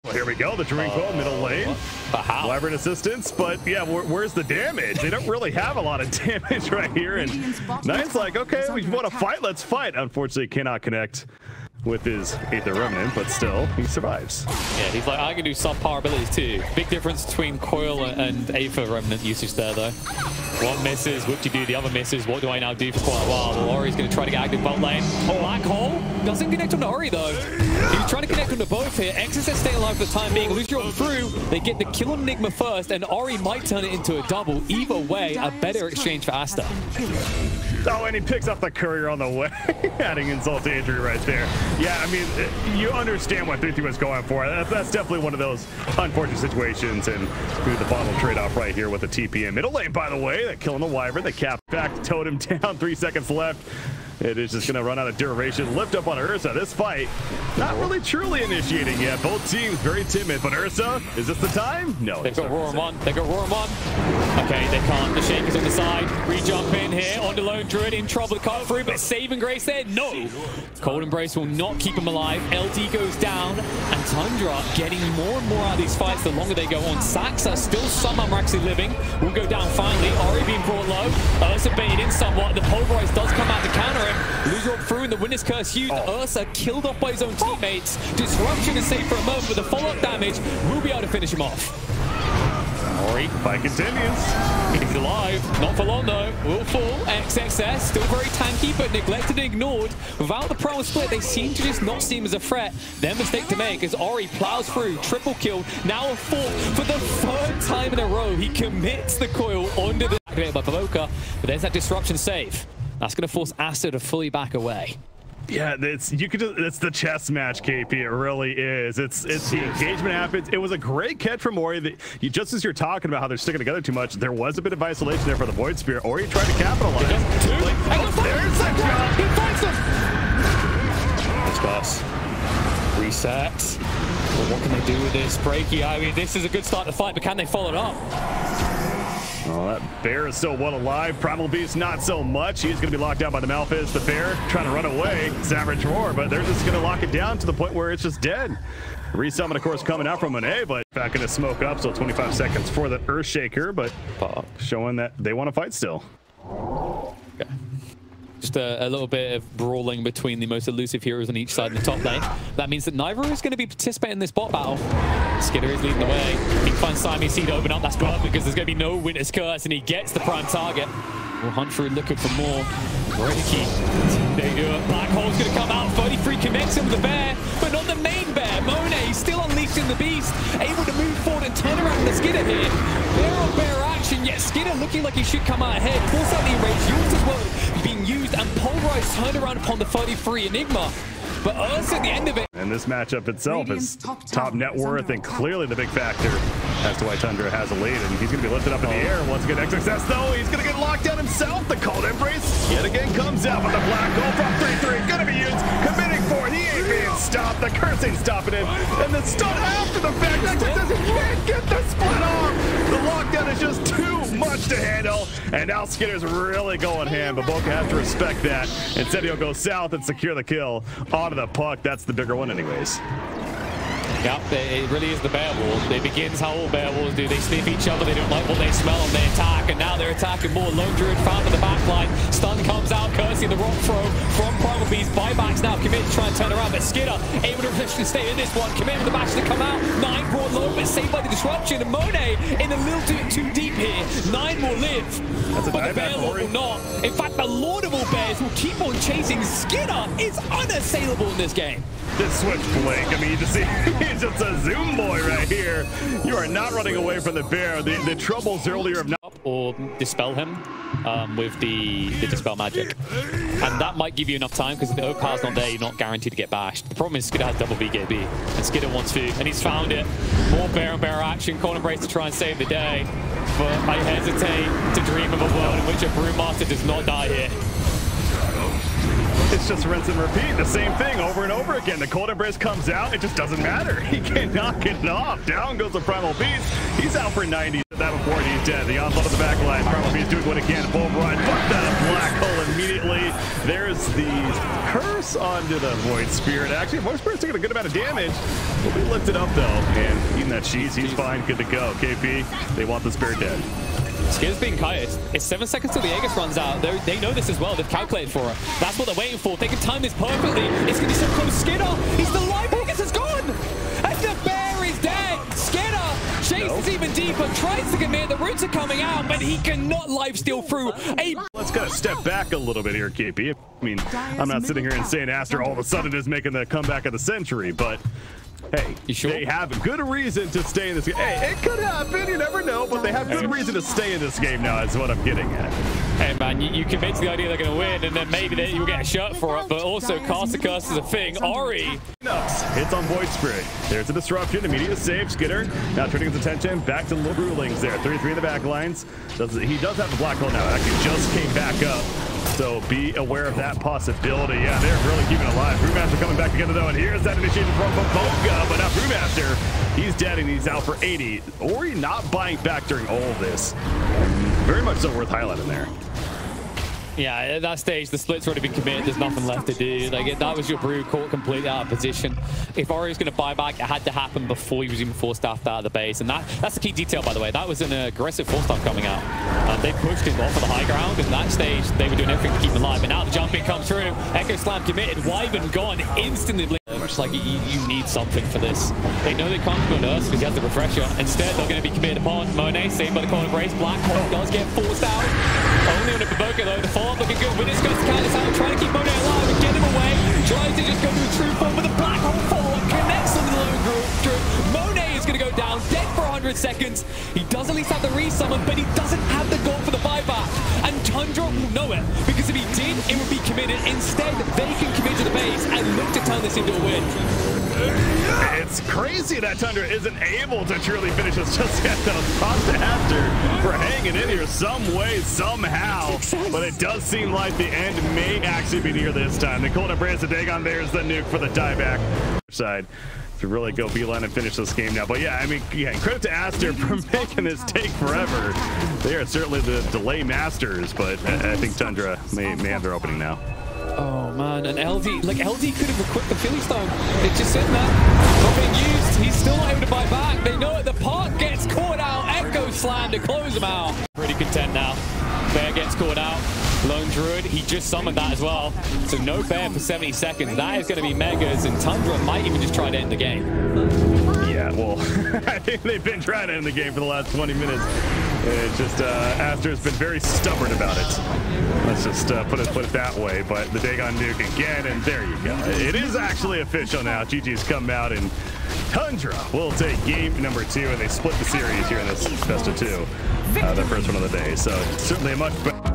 Well, here we go. The Druid middle lane. Wyvern assistance, but yeah, where's the damage? They don't really have a lot of damage right here. And Nine's like, okay, we want to fight. Let's fight. Unfortunately, cannot connect with his Aether Remnant, but still, he survives. Yeah, he's like, I can do subpar abilities too. Big difference between Coil and Aether Remnant usage there, though. One misses, what do you do? The other misses. What do I now do for quite a while? Well, Ori's going to try to get active bot lane. Black Hole doesn't connect on Ori, though. He's trying to connect on to both here. Exis is staying alive for the time being. Lucio through. They get the kill on Enigma first, and Ori might turn it into a double. Either way, a better exchange for Aster. Oh, and he picks up the courier on the way, adding insult to injury right there. Yeah, I mean, you understand what 3-3 was going for. That's definitely one of those unfortunate situations, and we do the bottle trade-off right here with the TP in middle lane, by the way. They're killing the Wyvern. They cap back, totem down, 3 seconds left. It is just going to run out of duration. Lift up on Ursa. This fight, not really truly initiating yet. Both teams very timid, but Ursa, is this the time? No. They've got Roar 1. They've got Roar 1. Okay, they can't. The Shaker's on the side. Re-jump in here. On the lone Druid in trouble to cut through, but saving grace there? No. Cold Embrace will not keep him alive. LD goes down, and Tundra getting more and more out of these fights the longer they go on. Saksa still somehow actually living. Will go down finally. Ori being brought low. Ursa baited in somewhat. The Pulverize does come out to counter him. Loser up through, and the Witness Curse used. Ursa killed off by his own teammates. Disruption is safe for a moment, but the follow-up damage will be able to finish him off. Ori, fight continues. He's alive. Not for long, though. Will fall. XXS, still very tanky, but neglected and ignored. Without the Primal split, they seem to just not see him as a threat. Their mistake to make as Ori plows through. Triple kill. Now a 4 for the 3rd time in a row. He commits the coil onto the activated by BoBoKa, but there's that disruption save. That's going to force Aster to fully back away. Yeah, it's the chess match, KP. It really is. It's the engagement happens. It was a great catch from Ori. That just as you're talking about how they're sticking together too much, there was a bit of isolation there for the Void Spear. Ori tried to capitalize. There's a shot. He fights them. Let's pass. Reset. Well, what can they do with this? Breaky. I mean, this is a good start to the fight, but can they follow it up? Oh, that bear is still one alive. Primal Beast, not so much. He's going to be locked down by the Malphite. The bear trying to run away. Savage Roar, but they're just going to lock it down to the point where it's just dead. Resummon, of course, coming out from Monet, but back going to smoke up. So 25 seconds for the Earthshaker, but showing that they want to fight still. Okay. Just a little bit of brawling between the most elusive heroes on each side in the top lane. That means that neither is going to be participating in this bot battle. Skiter is leading the way. He can find Siamese Seed to open up. That's good because there's going to be no Winter's Curse, and he gets the prime target. We'll hunt through looking for more. Breaky. There you go. Black Hole's going to come out. 33 connects him with the bear, but not the main bear. Monet still unleashing the beast. Able to move forward and turn around the Skiter here. Bear on bear action, yet Skiter looking like he should come out ahead. Force out the enrage. Yours as well being used, and Pulverize turned around upon the 33 Enigma. But Ursa at the end of it. And this matchup itself is top net worth and clearly the big factor as to why Tundra has a lead. And he's going to be lifted up in the air. Once again, XXS though, he's going to get locked down himself. The Cold Embrace yet again comes out, but the Black Hole from 3-3 going to be used. Committing for it. He ain't being stopped. The curse ain't stopping him. And the stun after the fact. XXS can't get the split off. The lockdown is just too much to handle. And now Skitter's really going ham. BoBoKa has to respect that. Instead, he'll go south and secure the kill onto the puck. That's the bigger one anyways. Yep, it really is the bear wall. It begins how all bear walls do. They sniff each other, they don't like what they smell, and they attack, and now they're attacking more. Lone Druid found in the back line. Stun comes out, cursing the rock throw from Primal Beast. Buybacks now commit to try and turn around, but Skiter able to officially stay in this one. Commit with the bash to come out. 9 brought low, but saved by the disruption. And Monet in a little too deep here. 9 will live, but the bear lord will not. In fact, the laudable bears will keep on chasing. Skiter is unassailable in this game. This switch blink, I mean, you just see, he's just a Zoom boy right here. You are not running away from the bear. The troubles earlier of not. Or dispel him with the dispel magic. And that might give you enough time because if the Opal's not there, you're not guaranteed to get bashed. The problem is Skiter has double BKB, and Skiter wants food, and he's found it. More bear on bear action, Cold Embrace to try and save the day. But I hesitate to dream of a world in which a Brewmaster does not die here. It's just rinse and repeat, the same thing over and over again. The Cold Embrace comes out, it just doesn't matter. He cannot get it off. Down goes the Primal Beast. He's out for 90. that before, and he's dead. The onslaught of the back line. Primal is doing what it can to pulverize. Fuck that up. Black hole immediately. There's the curse onto the Void Spirit. Actually, Void Spirit's taking a good amount of damage. Will be lifted up, though. And eating that cheese, he's fine. Good to go. KP, they want the Spirit dead. Skitter's being kited. It's 7 seconds till the Aegis runs out. They know this as well. They've calculated for it. That's what they're waiting for. They can time this perfectly. It's going to be so close. Skitter, he's the live. Aegis is gone. And the bear is dead. Skitter chases even deeper, tries to commit. The roots are coming out, but he cannot lifesteal through a... Let's kind of step back a little bit here, KP. I mean, I'm not sitting here and saying Aster all of a sudden is making the comeback of the century, but... Hey, they have a good reason to stay in this game. Hey, it could happen, you never know, but they have good reason to stay in this game now, is what I'm getting at. Hey man, you commit to the idea they're going to win, and then maybe you'll get a shirt for it, but also caster curse is a thing. Ori! Hits on Void Spirit. There's a disruption, immediate save. Skiter now turning his attention back to little Rulings there. 3-3 in the back lines. He does have the black hole now. Actually just came back up. So be aware of that possibility. Yeah, they're really keeping it alive. Brewmaster coming back together though, and here's that initiation from BoBoKa, but now Brewmaster, he's dead and he's out for 80. Ori not buying back during all of this. Very much so worth highlighting there. Yeah, at that stage, the split's already been committed. There's nothing left to do. Like, that was your Brew caught completely out of position. If Ori was going to buy back, it had to happen before he was even forced staffed out of the base. And that's the key detail, by the way. That was an aggressive force staff coming out. They pushed him off of the high ground. And that stage, they were doing everything to keep him alive. But now the jumping comes through. Echo Slam committed. Wyvern gone instantly. Just like, you need something for this. They know they can't go to Ursa because he has the refresher. Instead, they're going to be committed upon Monet, saved by the corner brace. Black Hole does get forced out. Only on a BoBoKa, though. The follow-up looking good. Winners goes to count this out, trying to keep Monet alive and get him away. Tries to just go to the true form, but the Black Hole follow-up connects on the lone group. Monet is going to go down, dead for 100 seconds. He does at least have the resummon, but he doesn't have the goal for the buyback. And Tundra will know it, because if he did, it would be committed. Instead, they can commit to the base and look to turn this into a win. It's crazy that Tundra isn't able to truly finish this just yet. Props to Aster for hanging in here some way, somehow. But it does seem like the end may actually be near this time. The Cold Embrace of Dagon, there's the nuke for the dieback side to really go beeline and finish this game now. But yeah, I mean, yeah, credit to Aster for making this take forever. They are certainly the delay masters, but I think Tundra may have their opening now. Oh man, and LD, like LD could have equipped the Philly Stone. It's just sitting there, not being used. He's still not able to buy back. They know it. The park gets caught out. Echo Slam to close him out. Pretty content now. Bear gets caught out. Lone Druid, he just summoned that as well. So no Bear for 70 seconds. That is going to be Megas, and Tundra might even just try to end the game. Yeah, well, I think they've been trying to end the game for the last 20 minutes. It's just Aster's been very stubborn about it. Let's just put it that way. But the Dagon nuke again, and there you go. It is actually official now. GG's come out, and Tundra will take game number 2, and they split the series here in this best of 2, the first one of the day. So certainly a much better.